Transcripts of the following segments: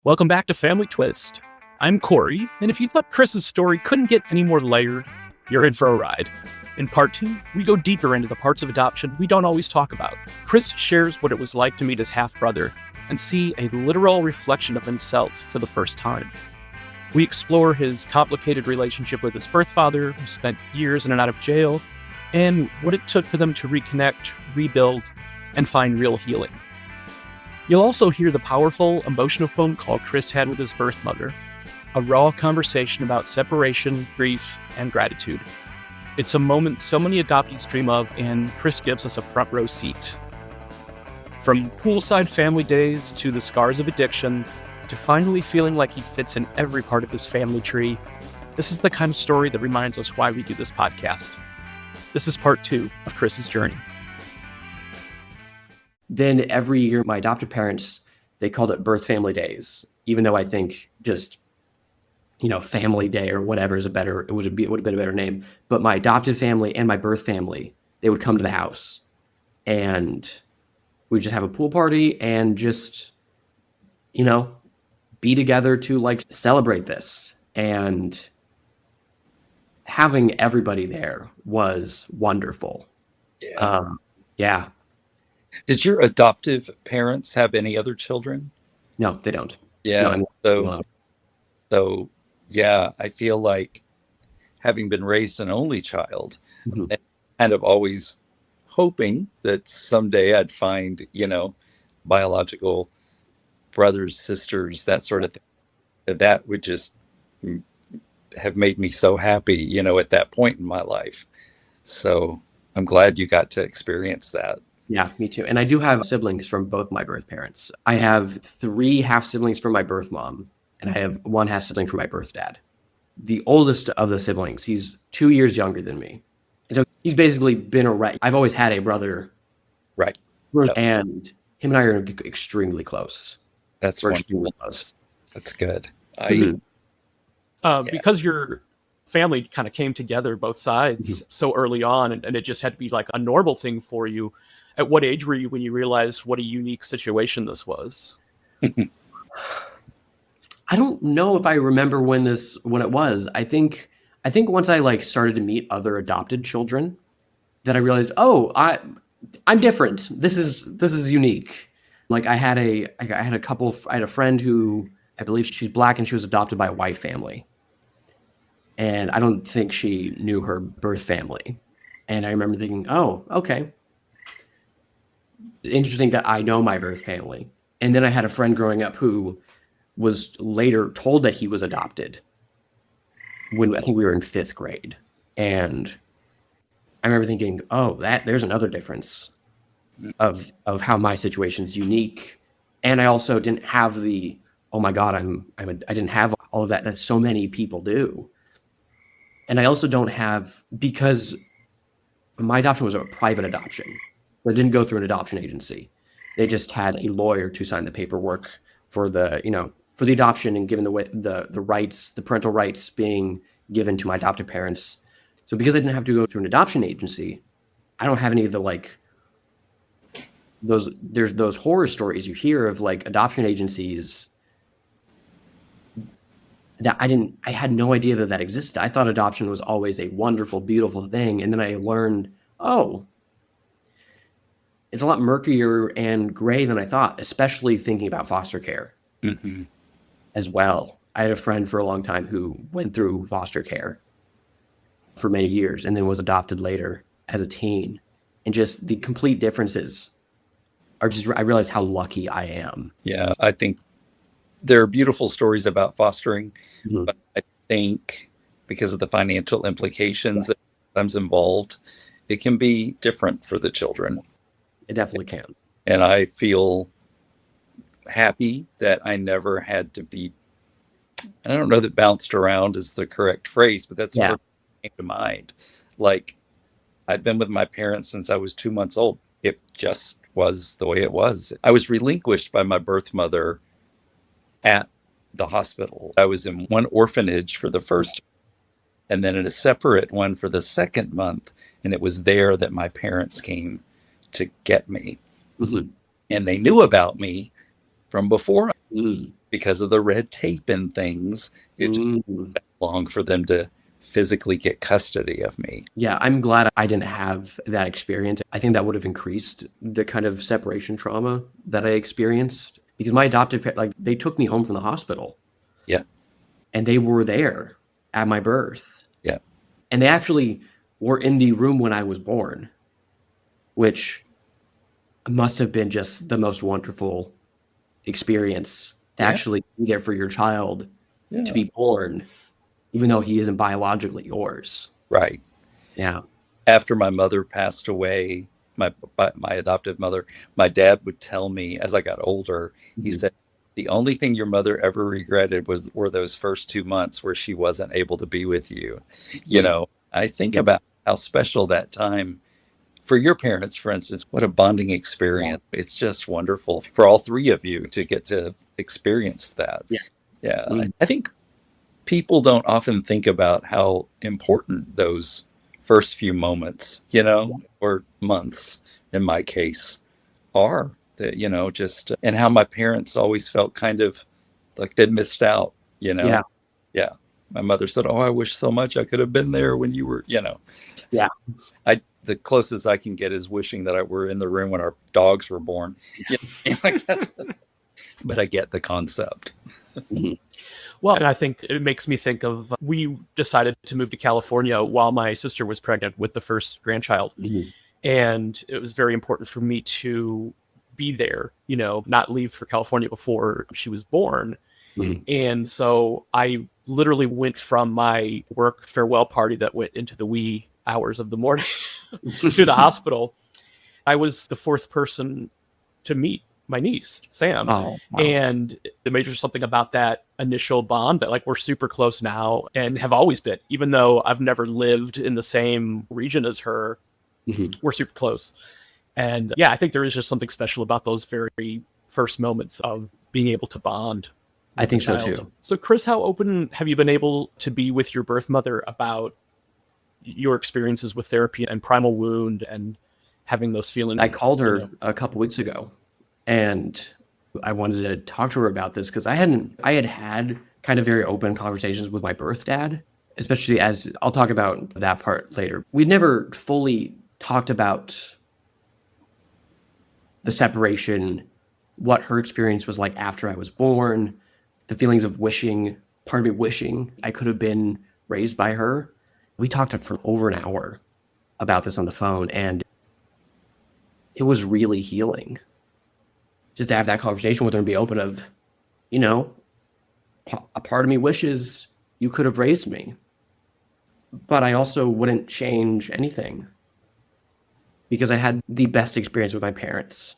Welcome back to Family Twist. I'm Corey, and if you thought Chris's story couldn't get any more layered, you're in for a ride. In part 2, we go deeper into the parts of adoption we don't always talk about. Chris shares what it was like to meet his half-brother and see a literal reflection of himself for the first time. We explore his complicated relationship with his birth father, who spent years in and out of jail, and what it took for them to reconnect, rebuild, and find real healing. You'll also hear the powerful, emotional phone call Chris had with his birth mother, a raw conversation about separation, grief, and gratitude. It's a moment so many adoptees dream of, and Chris gives us a front row seat. From poolside family days to the scars of addiction, to finally feeling like he fits in every part of his family tree, this is the kind of story that reminds us why we do this podcast. This is part 2 of Chris's journey. Then every year, my adoptive parents, they called it birth family days, even though I think just, family day or whatever is it would have been a better name. But my adoptive family and my birth family, they would come to the house and we'd just have a pool party and just, be together to celebrate this. And having everybody there was wonderful. Yeah. Yeah. Did your adoptive parents have any other children? No, they don't. Yeah. No, So yeah, I feel like having been raised an only child, Mhm. and kind of always hoping that someday I'd find, biological brothers, sisters, that sort of thing. That would just have made me so happy, at that point in my life. So I'm glad you got to experience that. Yeah, me too. And I do have siblings from both my birth parents. I have 3 half siblings from my birth mom, and I have 1 half sibling from my birth dad. The oldest of the siblings, he's 2 years younger than me. And so he's basically been around. I've always had a brother. Right. And him and I are extremely close. That's We're wonderful. extremely close. That's good. Mhm. Because your family kind of came together, both sides, so early on, and it just had to be like a normal thing for you. At what age were you when you realized what a unique situation this was? I don't know if I remember when it was. I think once I started to meet other adopted children, that I realized, I'm different. This is unique. I had a friend who, I believe she's Black, and she was adopted by a white family. And I don't think she knew her birth family. And I remember thinking, oh, okay. Interesting that I know my birth family. And then I had a friend growing up who was later told that he was adopted when I think we were in 5th grade. And I remember thinking, there's another difference of how my situation is unique. And I also didn't have the, oh my God, I didn't have all of that so many people do. And I also don't have, because my adoption was a private adoption. It didn't go through an adoption agency. They just had a lawyer to sign the paperwork for the adoption and given the rights, the parental rights being given to my adoptive parents. So because I didn't have to go through an adoption agency, I don't have any of the there's those horror stories you hear of adoption agencies that I had no idea that existed. I thought adoption was always a wonderful, beautiful thing. And then I learned, it's a lot murkier and gray than I thought, especially thinking about foster care as well. I had a friend for a long time who went through foster care for many years and then was adopted later as a teen. And just the complete differences I realized how lucky I am. Yeah, I think there are beautiful stories about fostering, but I think because of the financial implications that sometimes involved, it can be different for the children. It definitely can. And I feel happy that I never had to be, I don't know that bounced around is the correct phrase, but that's what came to mind. I'd been with my parents since I was 2 months old. It just was the way it was. I was relinquished by my birth mother at the hospital. I was in one orphanage for the first, and then in a separate one for the second month. And it was there that my parents came to get me. And they knew about me from before because of the red tape and things, it took Mm. long for them to physically get custody of me. Yeah, I'm glad I didn't have that experience. I think that would have increased the kind of separation trauma that I experienced because my adoptive parents, like, they took me home from the hospital Yeah. and they were there at my birth. Yeah. And they actually were in the room when I was born, which must have been just the most wonderful experience to Yeah. actually be there for your child Yeah. to be born, even though he isn't biologically yours. Right. Yeah. After my mother passed away, my adoptive mother, my dad would tell me as I got older, he Mhm. said, the only thing your mother ever regretted were those first 2 months where she wasn't able to be with you. You know, I think Yep. about how special that time for your parents, for instance, what a bonding experience. It's just wonderful for all three of you to get to experience that. Yeah. Yeah. Mm. I think people don't often think about how important those first few moments, or months in my case are, that, just, and how my parents always felt kind of like they'd missed out, Yeah. Yeah. My mother said, "Oh, I wish so much I could have been there when you were," Yeah. The closest I can get is wishing that I were in the room when our dogs were born. Like but I get the concept. Mhm. Well, and I think it makes me think of we decided to move to California while my sister was pregnant with the first grandchild. Mhm. And it was very important for me to be there, not leave for California before she was born. Mhm. And so I literally went from my work farewell party that went into the wee hours of the morning to the hospital. I was the fourth person to meet my niece, Sam. Oh, wow. And it made just something about that initial bond that, like, we're super close now and have always been, even though I've never lived in the same region as her. Mhm. We're super close. And yeah, I think there is just something special about those very first moments of being able to bond. I think so too. So, Chris, how open have you been able to be with your birth mother about your experiences with therapy and primal wound and having those feelings? I called her a couple weeks ago and I wanted to talk to her about this because I had had kind of very open conversations with my birth dad, especially as I'll talk about that part later. We'd never fully talked about the separation, what her experience was like after I was born, the feelings of wishing I could have been raised by her. We talked for over an hour about this on the phone, and it was really healing just to have that conversation with her and be open of, a part of me wishes you could have raised me, but I also wouldn't change anything because I had the best experience with my parents.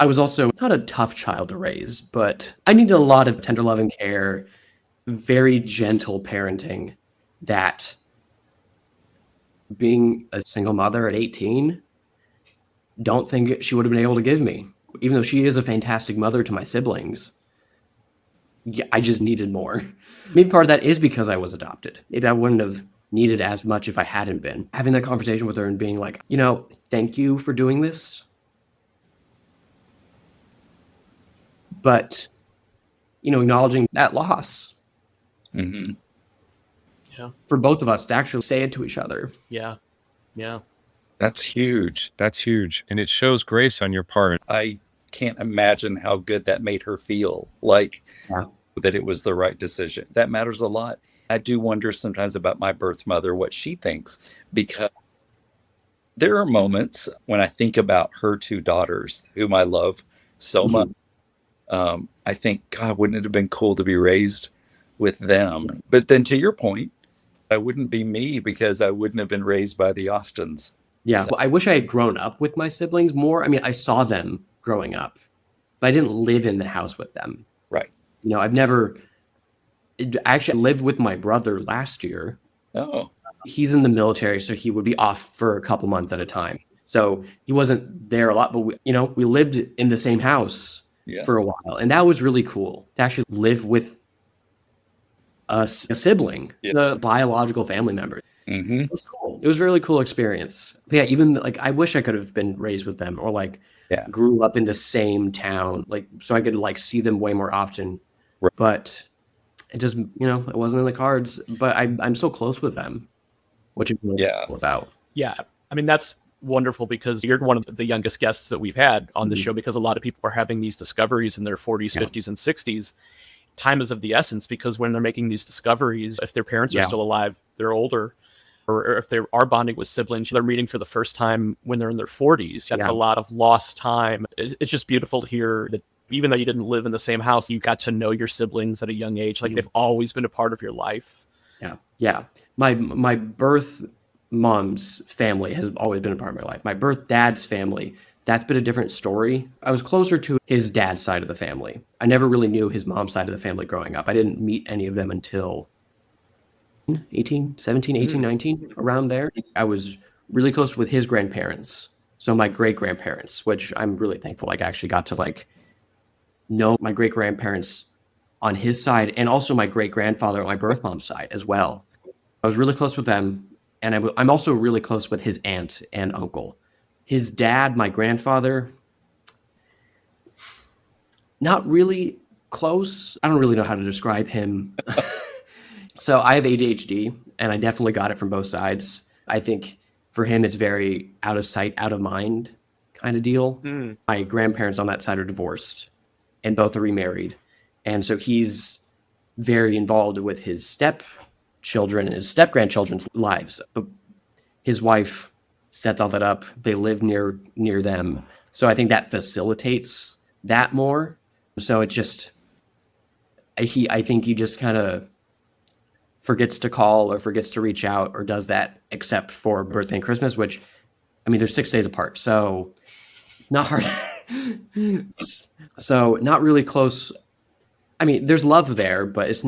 I was also not a tough child to raise, but I needed a lot of tender loving care, very gentle parenting that being a single mother at 18, don't think she would have been able to give me. Even though she is a fantastic mother to my siblings, yeah, I just needed more. Maybe part of that is because I was adopted. Maybe I wouldn't have needed as much if I hadn't been. Having that conversation with her and being like, thank you for doing this. But, acknowledging that loss. Mm-hmm. Yeah. For both of us to actually say it to each other. Yeah. Yeah. That's huge. That's huge. And it shows grace on your part. I can't imagine how good that made her feel, like that it was the right decision. That matters a lot. I do wonder sometimes about my birth mother, what she thinks, because there are moments when I think about her two daughters, whom I love so much. I think, God, wouldn't it have been cool to be raised with them? But then to your point, I wouldn't be me because I wouldn't have been raised by the Austins. Yeah. Well, I wish I had grown up with my siblings more. I mean, I saw them growing up, but I didn't live in the house with them. Right. I've never actually lived with my brother last year. Oh. He's in the military, so he would be off for a couple months at a time. So he wasn't there a lot, but we lived in the same house for a while. And that was really cool to actually live with a sibling, the biological family member. Mm-hmm. It was cool. It was a really cool experience. But yeah, even I wish I could have been raised with them or grew up in the same town, so I could see them way more often. But it just, it wasn't in the cards. But I'm so close with them, which is really cool about. Yeah. I mean, that's wonderful because you're one of the youngest guests that we've had on the show, because a lot of people are having these discoveries in their 40s, 50s, and 60s. Time is of the essence, because when they're making these discoveries, if their parents are still alive, they're older, or if they are bonding with siblings, they're meeting for the first time when they're in their 40s. That's a lot of lost time. It's just beautiful to hear that even though you didn't live in the same house, you got to know your siblings at a young age. Like they've always been a part of your life. Yeah. My birth mom's family has always been a part of my life. My birth dad's family, that's been a different story. I was closer to his dad's side of the family. I never really knew his mom's side of the family growing up. I didn't meet any of them until 19, around there. I was really close with his grandparents. So my great-grandparents, which I'm really thankful. I actually got to know my great-grandparents on his side, and also my great-grandfather on my birth mom's side as well. I was really close with them. And I'm also really close with his aunt and uncle. His dad, my grandfather, not really close. I don't really know how to describe him. So I have ADHD, and I definitely got it from both sides. I think for him, it's very out of sight, out of mind kind of deal. My grandparents on that side are divorced, and both are remarried. And so he's very involved with his stepchildren and his step-grandchildren's lives. But his wife sets all that up. They live near them. So I think that facilitates that more. So it just, I think he just kind of forgets to call or forgets to reach out or does that except for birthday and Christmas, which, I mean, they're 6 days apart. So not hard. So not really close. I mean, there's love there, but it's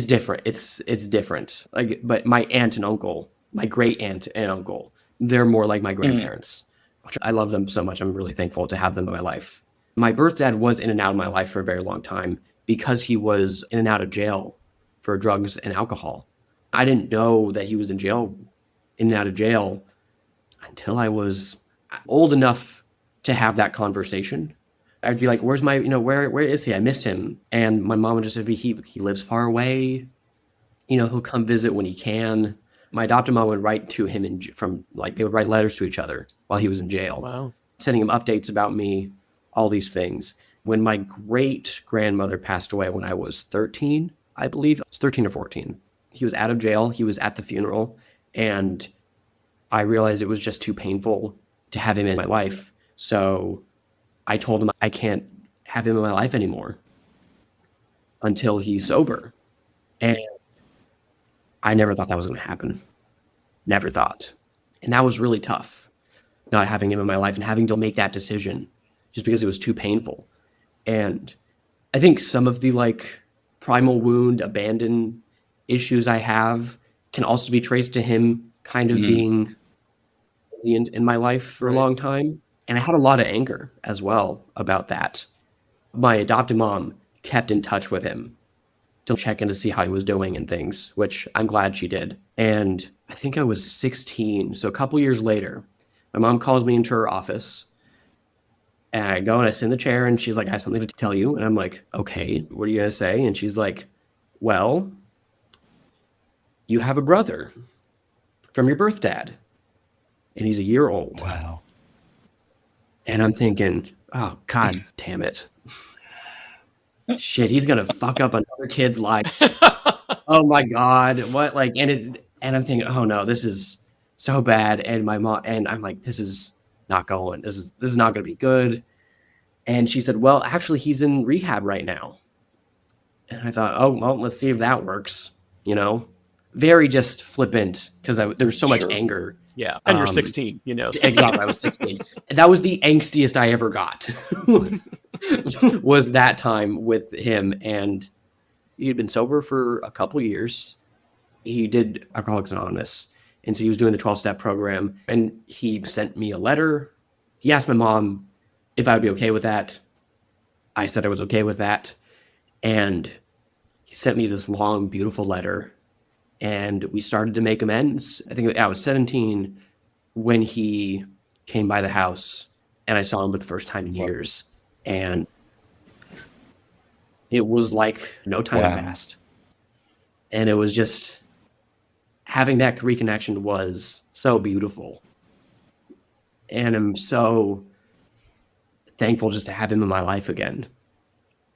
different. It's different. But my aunt and uncle, my great aunt and uncle, they're more like my grandparents. Which I love them so much. I'm really thankful to have them in my life. My birth dad was in and out of my life for a very long time because he was in and out of jail for drugs and alcohol. I didn't know that he was in and out of jail until I was old enough to have that conversation. I'd be like, where's my, where is he? I missed him. And my mom would just be, he lives far away. He'll come visit when he can. My adopted mom would write to him they would write letters to each other while he was in jail. Wow. Sending him updates about me, all these things. When my great grandmother passed away when I was 13, I believe, I was 13 or 14. He was out of jail. He was at the funeral. And I realized it was just too painful to have him in my life. So I told him I can't have him in my life anymore until he's sober. And I never thought that was going to happen. Never thought. And that was really tough, not having him in my life and having to make that decision just because it was too painful. And I think some of the primal wound, abandon issues I have can also be traced to him kind of being in my life for a long time. And I had a lot of anger as well about that. My adopted mom kept in touch with him to check in to see how he was doing and things, which I'm glad she did. And I think I was 16. So a couple years later, my mom calls me into her office. And I go and I sit in the chair and she's like, I have something to tell you. And I'm like, okay, what are you going to say? And she's like, well, you have a brother from your birth dad. And he's a year old. Wow. And I'm thinking, oh, God damn it. Shit, he's going to fuck up another kid's life. Oh, my God. What? And I'm thinking, oh, no, this is so bad. And my mom, and I'm like, this is not going. This is not going to be good. And she said, well, actually, he's in rehab right now. And I thought, oh, well, let's see if that works. Very just flippant because there was so much anger. Yeah, and you're 16, Exactly, I was 16. That was the angstiest I ever got, was that time with him. And he'd been sober for a couple years. He did Alcoholics Anonymous. And so he was doing the 12-step program. And he sent me a letter. He asked my mom if I would be okay with that. I said I was okay with that. And he sent me this long, beautiful letter. And we started to make amends. I think I was 17 when he came by the house and I saw him for the first time in years. And It was like no time Wow. passed. And it was just having that reconnection was so beautiful. And I'm so thankful just to have him in my life again.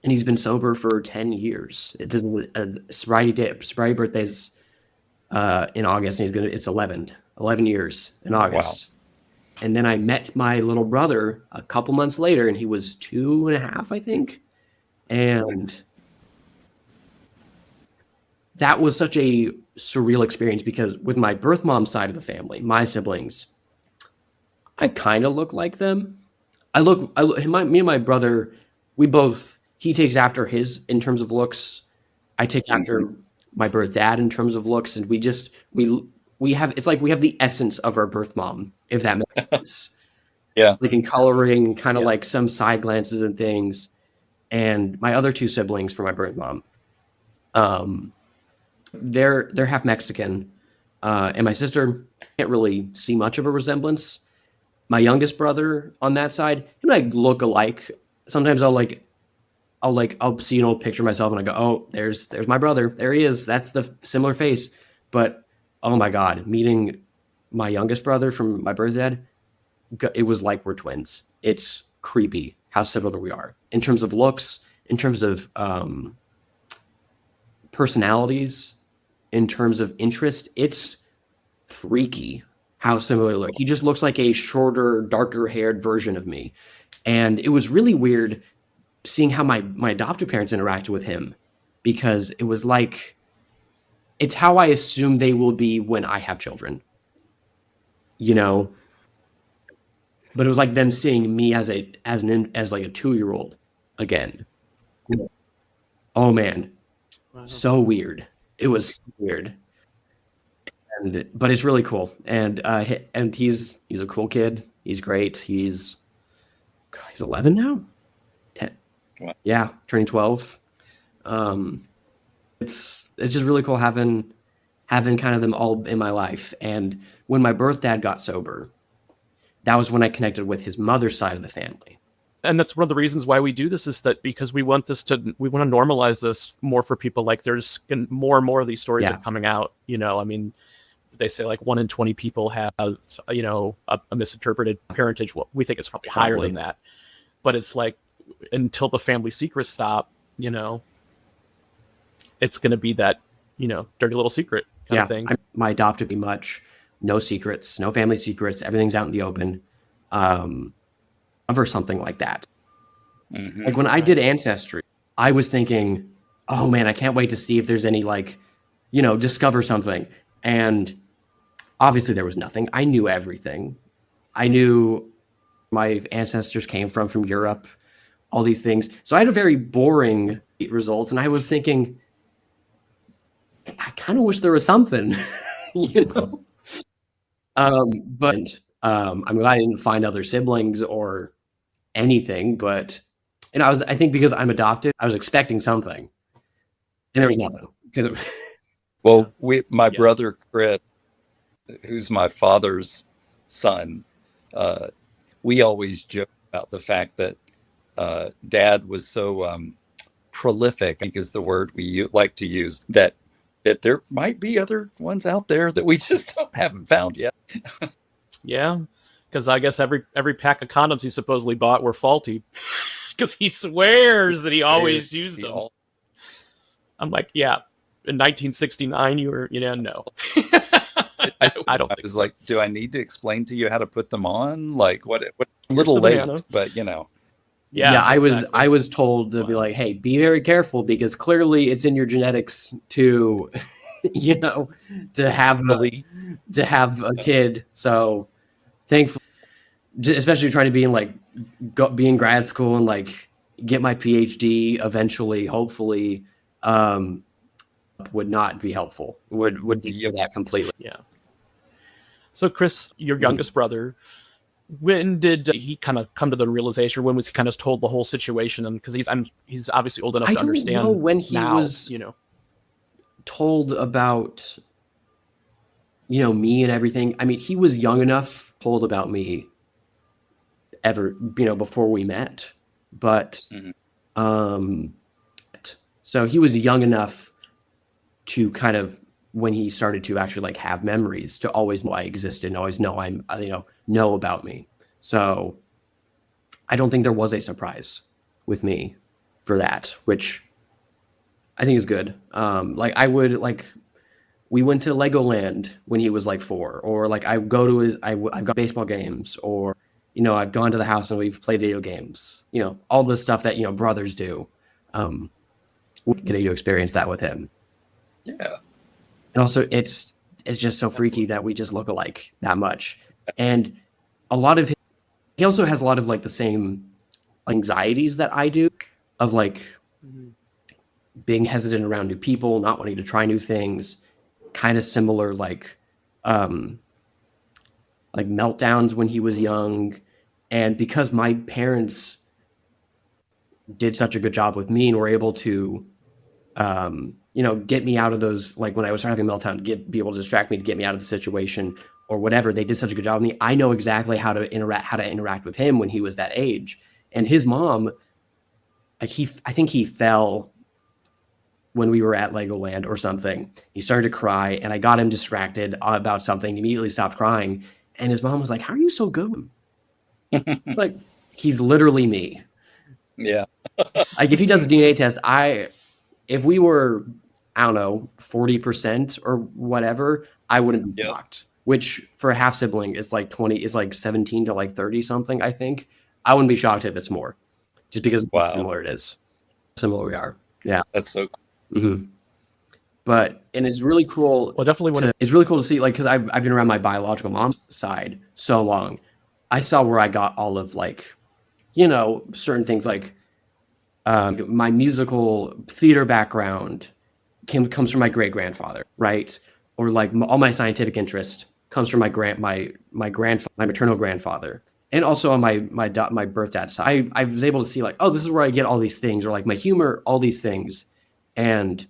And he's been sober for 10 years. This is a sobriety birthday's in August, and it's 11 years in August. Wow. And then I met my little brother a couple months later, and he was 2.5, I think. And that was such a surreal experience because with my birth mom side of the family, my siblings, I kind of look like them. Me and my brother, he takes after his in terms of looks. I take after my birth dad in terms of looks, and we have the essence of our birth mom, if that makes sense. Yeah. Like in coloring, kind of like some side glances and things. And my other two siblings for my birth mom, they're half Mexican, and my sister can't really see much of a resemblance. My youngest brother on that side, him and I look alike. Sometimes I'll see an old picture of myself and I go, oh, there's my brother. There he is. That's the similar face. But oh my God, meeting my youngest brother from my birth dad, it was like we're twins. It's creepy how similar we are in terms of looks, in terms of personalities, in terms of interest. It's freaky how similar we look. He just looks like a shorter, darker haired version of me. And it was really weird seeing how my adoptive parents interacted with him, because it was like, it's how I assume they will be when I have children, but it was like them seeing me as like a 2-year-old again. Oh man. Wow. So weird. It was weird. But it's really cool. And he's a cool kid. He's great. He's 11 now. 10. Wow. Yeah, turning 12. It's just really cool having kind of them all in my life. And when my birth dad got sober, that was when I connected with his mother's side of the family. And that's one of the reasons why we do this, is that because we want to normalize this more for people. Like there's more and more of these stories that are coming out, I mean, they say like 1 in 20 people have, a misinterpreted parentage. Well, we think it's probably higher than that, but it's like, until the family secrets stop, it's going to be that, dirty little secret kind of thing. My adopted be much, no secrets, no family secrets. Everything's out in the open. Or something like that. Mm-hmm. Like when I did Ancestry, I was thinking, oh man, I can't wait to see if there's any discover something. And obviously there was nothing. I knew everything. I knew my ancestors came from Europe, all these things. So I had a very boring results. And I was thinking, I kind of wish there was something, But I'm glad I didn't find other siblings or anything. But I think because I'm adopted, I was expecting something, and there was nothing. Well, my brother Chris, who's my father's son, we always joke about the fact that Dad was so prolific, I think is the word we like to use, that there might be other ones out there that we just haven't found yet. Yeah, because I guess every pack of condoms he supposedly bought were faulty, because he swears that he always used them. I'm like, yeah, in 1969 you were, no. I don't think was so. Like, do I need to explain to you how to put them on? Like, what a little late, banana. But Yeah, I was told to be like, hey, be very careful, because clearly it's in your genetics to, to have a kid. So thankfully, especially trying to be in be in grad school and get my PhD eventually, hopefully, would not be helpful. Would deter that completely. Yeah. So Chris, your youngest brother, when did he kind of come to the realization? When was he kind of told the whole situation? And because he's obviously old enough to understand. I don't know when he now, was, told about, me and everything. I mean, he was young enough told about me before we met. But So he was young enough to kind of, when he started to actually like have memories, to always know I existed and always know know about me. So I don't think there was a surprise with me for that, which I think is good. Like I would like, we went to Legoland when he was like 4, or like I go to I've got baseball games, or, I've gone to the house and we've played video games, all the stuff that, brothers do. Getting to experience that with him. Yeah. And also it's just so freaky that we just look alike that much. And a lot of he also has a lot of like the same anxieties that I do, of like being hesitant around new people, not wanting to try new things, kind of similar like meltdowns when he was young. And because my parents did such a good job with me and were able to get me out of those, like when I was having a meltdown, be able to distract me, to get me out of the situation or whatever. They did such a good job with me. I know exactly how to interact with him when he was that age. And his mom, I think he fell when we were at Legoland or something. He started to cry and I got him distracted about something. He immediately stopped crying. And his mom was like, "How are you so good?" Like, he's literally me. Yeah. Like if he does a DNA test, if we were, I don't know, 40% or whatever, I wouldn't be shocked. Which for a half sibling is like 20, is like 17 to like 30 something, I think. I wouldn't be shocked if it's more, just because of how similar it is. Similar we are. Yeah. That's so cool. Mm-hmm. And it's really cool. Well, definitely it's really cool to see, like, because I've been around my biological mom's side so long. I saw where I got all of like, certain things like my musical theater background comes from my great grandfather, right? Or like all my scientific interest comes from my maternal grandfather, and also on my birth dad's side. I was able to see like, oh, this is where I get all these things, or like my humor, all these things. And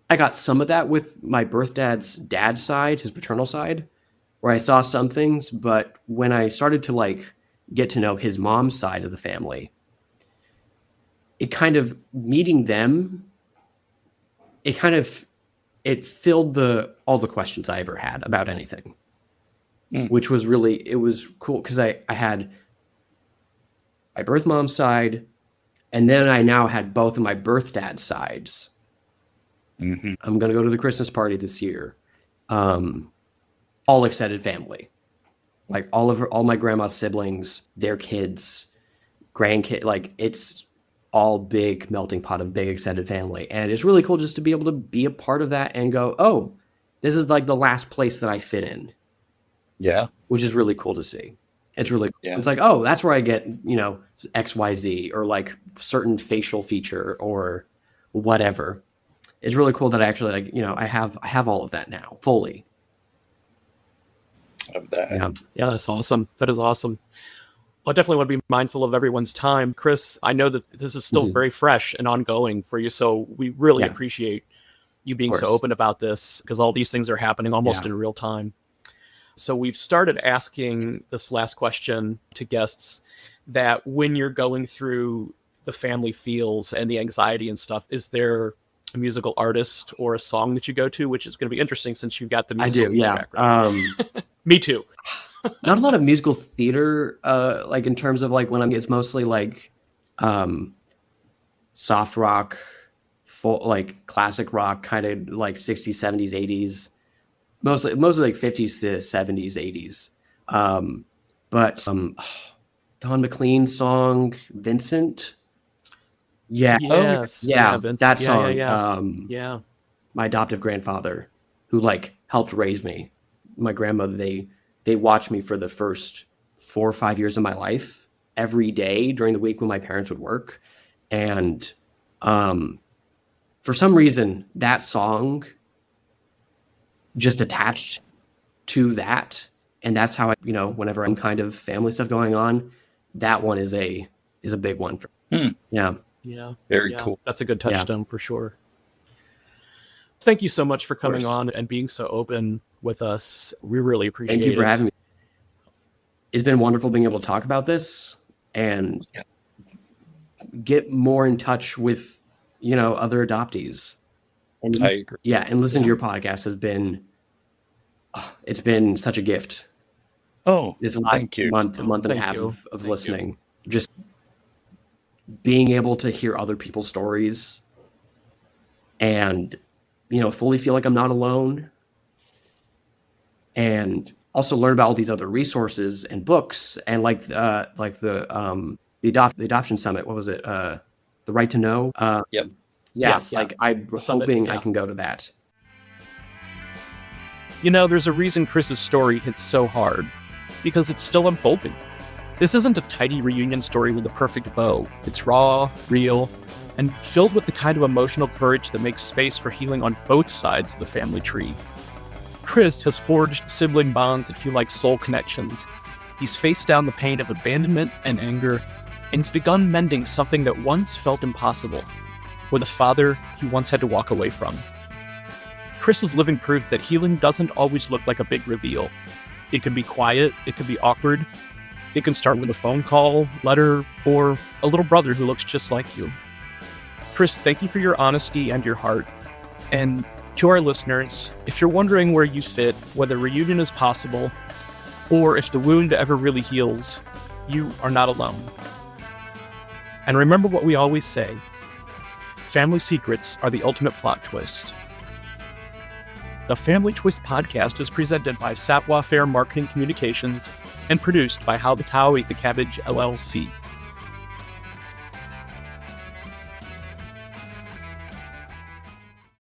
I got some of that with my birth dad's side, his paternal side, where I saw some things. But when I started to like get to know his mom's side of the family, it kind of, meeting them, it filled all the questions I ever had about anything, which was it was cool, because I had my birth mom's side, and then I now had both of my birth dad's sides. Mm-hmm. I'm going to go to the Christmas party this year. All extended family, like all my grandma's siblings, their kids, grandkids, like it's all big melting pot of big extended family. And it's really cool just to be able to be a part of that and go, oh, this is like the last place that I fit in. Yeah. Which is really cool to see. It's really cool. Yeah. It's like, oh, that's where I get, XYZ, or like certain facial feature or whatever. It's really cool that I actually I have all of that now fully. Of that. Yeah, that's awesome. That is awesome. Well, I definitely want to be mindful of everyone's time. Chris, I know that this is still very fresh and ongoing for you, so we really appreciate you being so open about this, because all these things are happening almost in real time. So we've started asking this last question to guests, that when you're going through the family feels and the anxiety and stuff, is there a musical artist or a song that you go to, which is going to be interesting since you've got the musical background? Me too. Not a lot of musical theater, like in terms of like it's mostly like soft rock, like classic rock, kind of like 60s, 70s, 80s, mostly like 50s to 70s, 80s. But Don McLean's song, Vincent. Yeah. Yes. Vincent. That song. Yeah. My adoptive grandfather, who like helped raise me, my grandmother, they watched me for the first 4 or 5 years of my life every day during the week when my parents would work. And for some reason, that song just attached to that. And that's how whenever I'm kind of family stuff going on, that one is a big one for me. Yeah. Yeah. Very cool. That's a good touchstone for sure. Thank you so much for coming on and being so open with us. We really appreciate it. Thank you for having me. It's been wonderful being able to talk about this and get more in touch with, other adoptees. And I agree. Yeah, and listening to your podcast has been, it's been such a gift. Oh, This last thank you. month and a Thank half you. of Thank listening, just being able to hear other people's stories and, fully feel like I'm not alone, and also learn about all these other resources and books, and like the adoption summit. What was it? The Right to Know. Yep. Yes, Yeah. like I'm summit, hoping I yeah. can go to that. There's a reason Chris's story hits so hard, because it's still unfolding. This isn't a tidy reunion story with a perfect bow. It's raw, real, and filled with the kind of emotional courage that makes space for healing on both sides of the family tree. Chris has forged sibling bonds that feel like soul connections. He's faced down the pain of abandonment and anger, and he's begun mending something that once felt impossible, with a father he once had to walk away from. Chris is living proof that healing doesn't always look like a big reveal. It can be quiet, it can be awkward, it can start with a phone call, letter, or a little brother who looks just like you. Chris, thank you for your honesty and your heart. And to our listeners, if you're wondering where you fit, whether reunion is possible, or if the wound ever really heals, you are not alone. And remember what we always say, family secrets are the ultimate plot twist. The Family Twist podcast is presented by Savoir Faire Marketing Communications and produced by How the Cow Ate the Cabbage, LLC.